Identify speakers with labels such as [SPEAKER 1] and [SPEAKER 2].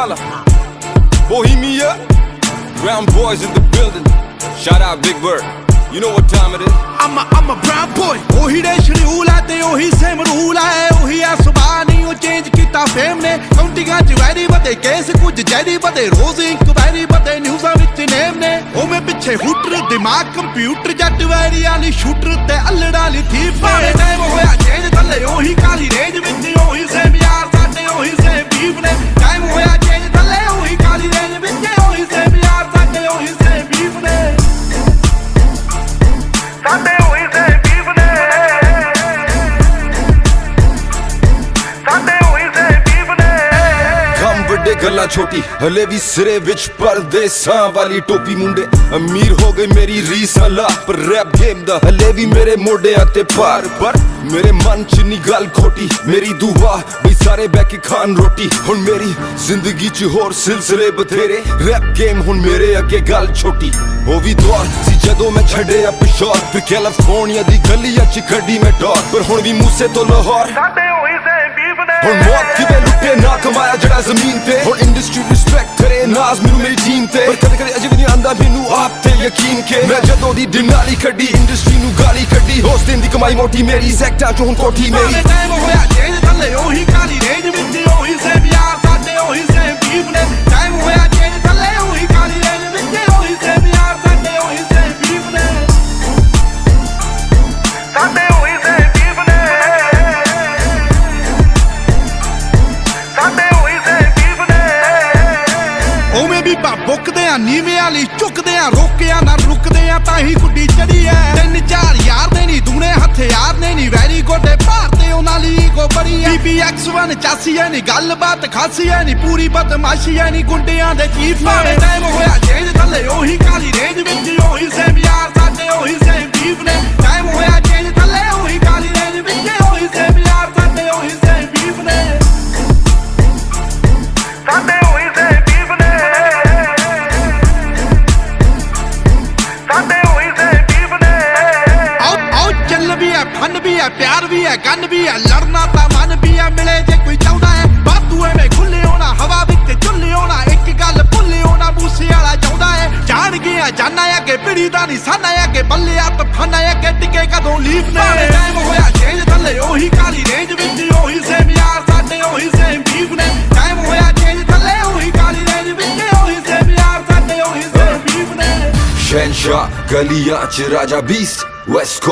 [SPEAKER 1] Impala, Bohemia, brown boys in the building. Shout out Big Bird. You know what time it is?
[SPEAKER 2] I'm a brown boy. ਉਹੀ ਦੇ schedule ਹੈ ਤੇ ਉਹੀ same rule ਹੈ ਉਹੀ ਆ ਸੁਭਾਅ ਨਹੀਂ ਉਹ ਚੇਂਜ ਕੀਤਾ ਫੇਮ ਨੇ ਕਾਉਂਟੀਆਂ ਚ ਵੈਰੀ ਵਧੇ ਕੇਸ ਕੁਝ ਜੈਦੀ ਵਧੇ ਰੋਜ਼ ਇਨਕੁਆਇਰੀ ਵਧੇ ਨਿਊਜ਼ਾਂ ਵਿੱਚ ਨੇਮ ਨੇ ਉਹ ਮੈਂ ਪਿੱਛੇ ਹੂਟਰ ਦਿਮਾਗ ਕੰਪਿਊਟਰ ਜੱਟ ਵੈਰੀਆਂ ਲਈ ਸ਼ੂਟਰ ਤੇ ਅਲੜਾ ਲਈ ਥੀਪ ਭਾਵੇਂ ਟਾਈਮ ਹੋਇਆ ਚੇਂਜ ਥੱਲੇ ਉਹੀ ਕਾਲੀ ਰੇਂਜ ਵਿੱਚ ਉਹੀ ਸੇਮ ਯਾਰ ਸਾਡੇ ਉਹੀ ਸੇਮ ਬੀਫ ਨੇ ਟਾਈਮ ਹੋਇਆ ਚੇਂਜ ਥੱਲੇ ਉਹੀ ਕਾਲੀ ਰੇਂਜ ਵਿੱਚ ਉਹੀ ਸੇਮ ਯਾਰ ਸਾਡੇ ਉਹੀ ਸੇਮ ਬੀਫ ਨੇ ਸਾਡੇ ਉਹੀ ਸੇਮ ਬੀਫ ਨੇ ਸਾਡੇ ਉਹੀ ਸੇਮ ਬੀਫ ਨੇ
[SPEAKER 1] ਕੰਮ ਵੱਡੇ ਗੱਲਾਂ ਛੋਟੀ ਹਲੇ ਵੀ ਸਿਰੇ ਵਿੱਚ ਪਰਦੇਸਾਂ ਵਾਲੀ ਟੋਪੀ ਮੁੰਡੇ ਅਮੀਰ ਹੋ ਗਈ ਮੇਰੀ ਰੀਸ ਅਲਾ ਪਰ ਰੈਪ ਗੇਮ ਦਾ ਹਲੇ ਵੀ ਮੇਰੇ ਮੋਢਿਆਂ ਤੇ ਭਾਰ ਪਰ ਮੇਰੇ ਮਨ ਚ ਨੀ ਗੱਲ ਖੋਟੀ ਮੇਰੀ ਦੁਆ ਬਈ ਸਾਰੇ ਬਹਿ ਕੇ ਖਾਣ ਰੋਟੀ ਹੁਣ ਮੇਰੀ ਜ਼ਿੰਦਗੀ ਚ ਹੋਰ ਸਿਲਸਿਲੇ ਬਥੇਰੇ ਰੈਪ ਗੇਮ ਹੁਣ ਮੇਰੇ ਅੱਗੇ ਗੱਲ ਛੋਟੀ ਉਹ ਵੀ ਦੌਰ ਸੀ ਜਦੋਂ ਮੈਂ ਛੱਡਿਆ ਪਿਸ਼ੌਰ ਫਿਰ ਕੈਲੀਫੋਰਨੀਆ ਦੀ ਗਲੀਆਂ ਚ ਕੱਢੀ ਮੈਂ ਡੋਰ ਪਰ ਹੁਣ ਵੀ ਮੂਸੇ ਤੋਂ ਲਾਹੌਰ
[SPEAKER 2] ਸਾਡੇ ਉਹੀ ਸੇਮ ਬੀਫ ਨੇ
[SPEAKER 1] ਹੁਣ ਮੌਤ ਕਿਵੇਂ ਲੁੱਟੇ ਨਾ ਕਮਾਇਆ ਜਿਹੜਾ ਜ਼ਮੀਨ ਤੇ ਹੁਣ ਇੰਡਸਟਰੀ ਰਿਸਪੈਕਟ ਕਰੇ ਨਾਜ਼ ਮੈਨੂੰ ਮੇਰੀ ਟੀਮ ਤੇ ਪਰ ਕਦੇ ਕਦੇ ਅਜੇ ਵੀ ਨਹੀਂ ਆਂਦਾ ਮੈਨੂੰ ਆਪ ਤੇ ਯਕੀਨ ਕੇ ਮੈਂ ਜਦੋਂ ਦੀ ਦਿਨਾਲੀ ਕੱਢੀ ਇੰਡਸਟਰੀ ਨੂੰ ਗਾਲੀ ਕੱਢੀ ਹੋਸ ਦਿਨ ਦੀ ਕਮਾਈ ਮੋਟੀ ਮੇਰੀ ਸੈਕਟਾਂ ਚੋਂ ਹੁਣ ਕੋਠੀ ਮੇਰੀ
[SPEAKER 2] ਟਾਈਮ ਹੋਇਆ ਚੇਂਜ ਥੱਲੇ ਉਹੀ ਕਾਲੀ ਰੇਂਜ ਵਿੱਚ ਉਹੀ ਸੇਮ ਯਾਰ ਸਾਡੇ ਉਹੀ ਸੇਮ ਬੀਫ ਨੇ ਟਾਈਮ ਹੋਇਆ ਚੇਂਜ ਥੱਲੇ ਉਹੀ ਕਾਲੀ ਰੇਂਜ ਵਿੱਚ ਉਹੀ ਸੇਮ ਯਾਰ ਸਾਡੇ ਉਹੀ ਸੇਮ ਬੀਫ ਨੇ ਸਾਡੇ ਉਹੀ ਸੇਮ ਬੀਫ ਨੇ ਸਾਡੇ ਉਹੀ ਸੇਮ ਬੀਫ ਨੇ ਉਵੇਂ ਵੀ ਬੁੱਕਦੇ ਆ ਨੀਵੇਂ ਵਾਲੀ ਝੁਕਦੇ ਆ ਰੋਕਿਆ ਨਾ ਰੁਕਦੇ ਆ ਤਾਂ ਹੀ ਗੁੱਡੀ ਚੜੀ ਐ 3-4 ਯਾਰ ਨੇ ਨੀ ਦੂਣੇ ਹਥਿਆਰ ਨੇ ਨੀ ਵੈਰੀ ਗੋਡੇ ਭਾਰਤੇ ਉਹਨਾਂ ਲਈ ਈਗੋ ਬੜੀ ਐ BBX1 ਚਾਸੀ ਐ ਨੀ ਗੱਲਬਾਤ ਖਾਸੀ ਐ ਨੀ ਪੂਰੀ ਬਦਮਾਸ਼ੀ ਐ ਨੀ ਗੁੰਡਿਆਂ ਦੇ ਚੀਫ ਨੇ ਟਾਈਮ ਹੋਇਆ ਚੇਂਜ ਥੱਲੇ ਉਹੀ ਕਾਲੀ ਰੇਂਜ ਵਿੱਚ ਉਹੀ ਸੇਮ ਯਾਰ ਸਾਡੇ ਉਹੀ ਸੇਮ ਬੀਫ ਨੇ ਟਾਈਮ ਹੋਇਆ ਚੇਂਜ ਥੱਲੇ ਉਹੀ ਕਾਲੀ ਰੇਂਜ ਵਿੱਚ ਉਹੀ ਸੇਮ ਯਾਰ ਸਾਡੇ ਉਹੀ ਸੇਮ ਬੀਫ ਨੇ ਸਾਡੇ ਉਹੀ ਸੇਮ ਬੀਫ ਨੇ ਸਾਡੇ ਉਹੀ ਸੇਮ ਬੀਫ ਨੇ ਆਓ ਚੱਲ ਵੀ ਐ ਫਨ ਵੀ ਐ ਪਿਆਰ ਵੀ ਐ ਗੰਨ ਵੀ ਐ ਲੜਨਾ ਤਾਂ ਮਨ ਵੀ ਐ ਮਿਲੇ ਜੇ ਕੋਈ ਚਾਹੁੰਦਾ ਐ ਬਾਤੂ ਐਵੇਂ ਖੁੱਲੇ ਹੋਣਾ ਹਵਾ ਵਿੱਚ ਝੁੱਲੇ ਹੋਣਾ ਇੱਕ ਗੱਲ ਭੁੱਲੇ ਹੋਣਾ ਮੂਸੇ ਵਾਲਾ ਚਾਹੁੰਦਾ ਐ ਜਾਣ ਗਿਆ ਜਾਨਾ ਅੱਗੇ ਪਿੜੀ ਦਾ ਨਿਸ਼ਾਨਾ ਅੱਗੇ ਬੱਲਿਆ ਤਫਾਨਾ ਅੱਗੇ ਟਿਕੇ ਕਦੋਂ ਲੀਫ ਨੇ ਟਾਈਮ ਹੋਇਆ ਚੇਂਜ ਥੱਲੇ ਉਹੀ ਕਾਲੀ ਰੇਂਜ ਵਿੱਚ ਉਹੀ ਸੇਮ ਯਾਰ ਸਾਡੇ ਉਹੀ ਸੇਮ ਬੀਫ ਨੇ ਟਾਈਮ ਹੋਇਆ ਚੇਂਜ ਥੱਲੇ ਉਹੀ ਕਾਲੀ ਰੇਂਜ ਵਿੱਚ ਉਹੀ ਸੇਮ ਯਾਰ ਸਾਡੇ ਉਹੀ ਸੇਮ ਬੀਫ ਨੇ
[SPEAKER 1] ਸ਼ਹਿਨਸ਼ਾਹ ਗਲੀਆਂ ਚ ਰਾਜਾ ਬੀਸਟ ਵੈਸਟ